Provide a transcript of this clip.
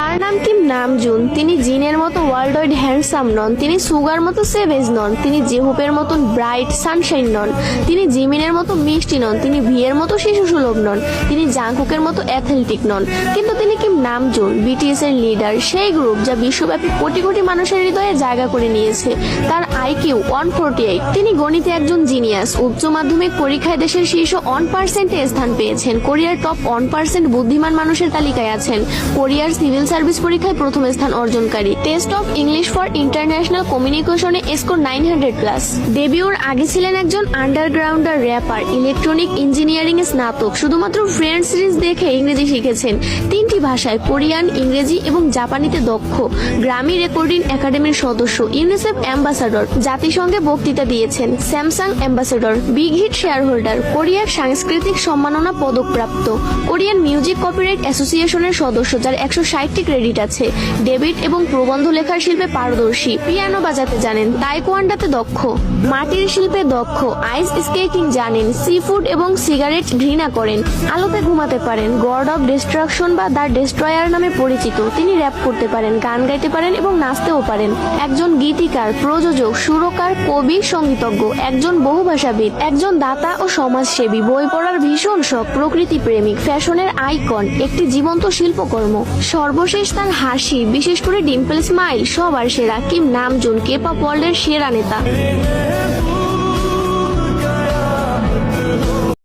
তার নাম Kim Namjoon. তিনি জিনের মতো ওয়ার্ল্ড ওয়াইড হ্যান্ডসাম নন, তিনি সুগার মতো সেভেজ নন, তিনি জেহুপের মতন ব্রাইট সানশাইন নন, তিনি জিমিনের মতো মিষ্টি নন, তিনি ভিয়ের মতো শিশু সুলভ নন, তিনি জাংকুকের মতো অ্যাথলেটিক নন। কিন্তু তিনি কিম নামজুন, বিটিএস এর লিডার, সেই গ্রুপ যা বিশ্বব্যাপী কোটি কোটি মানুষের হৃদয়ে জায়গা করে নিয়েছে। তার আইকিউ 148। তিনি গণিতে একজন জিনিয়াস। উচ্চ মাধ্যমিক পরীক্ষায় দেশের শীর্ষ 1%-এ স্থান পেয়েছেন। কোরিয়ার টপ 1% বুদ্ধিমান মানুষের তালিকায় আছেন। কোরিয়ার সিভিল সার্ভিস পরীক্ষায় প্রথম স্থান অর্জনকারী। Test of English for international কমিউনিকেশনে স্কোর 900+। ডেবিউর আগে ছিলেন একজন আন্ডারগ্রাউন্ডার র্যাপার, ইলেকট্রনিক ইঞ্জিনিয়ারিং এ স্নাতক। শুধুমাত্র ফ্রেন্ডস সিরিজ দেখে ইংরেজি শিখেছেন। 3টি ভাষায় কোরিয়ান, ইংরেজি এবং জাপানিতে দক্ষ। গ্রামি রেকর্ডিং একাডেমির সদস্য, ইউনিসেফ অ্যাম্বাসাডর, জাতিসংঘে বক্তৃতা দিয়েছেন, Samsung ambassador, Big Hit shareholder, কোরিয়ার সাংস্কৃতিক সম্মাননা পদকপ্রাপ্ত, কোরিয়ান মিউজিক কপিরাইট অ্যাসোসিয়েশনের সদস্য যার 160টি ক্রেডিট আছে। ডেভিড এবং প্রবন্ধ লেখার শিল্পে পারদর্শী, পিয়ানো বাজাতে জানেন, তাইকোয়ান্ডোতে দক্ষ, মাটির শিল্পে দক্ষ, আইস স্কেটিং জানেন, সি ফুড এবং সিগারেট ঘৃণা করেন, আলোতে ঘুমাতে পারেন, গড অফ ডিস্ট্রাকশন বা দ্য ডেস্ট্রয়ার নামে পরিচিত। তিনি র্যাপ করতে পারেন, গান গাইতে পারেন এবং নাচতেও পারেন। একজন গীতিকার, প্রযোজক, সুরকার, কবি, সঙ্গীতজ্ঞ, একজন বহুভাষাবিদ, একজন দাতা ও সমাজসেবী, বই পড়ার ভীষণ শখ, প্রকৃতি প্রেমিক, ফ্যাশনের আইকন, একটি জীবন্ত শিল্পকর্ম। সর্বশেষ তার হাসি, বিশেষ করে ডিম্পল স্মাইল সবার সেরা। কিম নামজুন, কে-পপ ওয়ার্ল্ডের সেরা নেতা।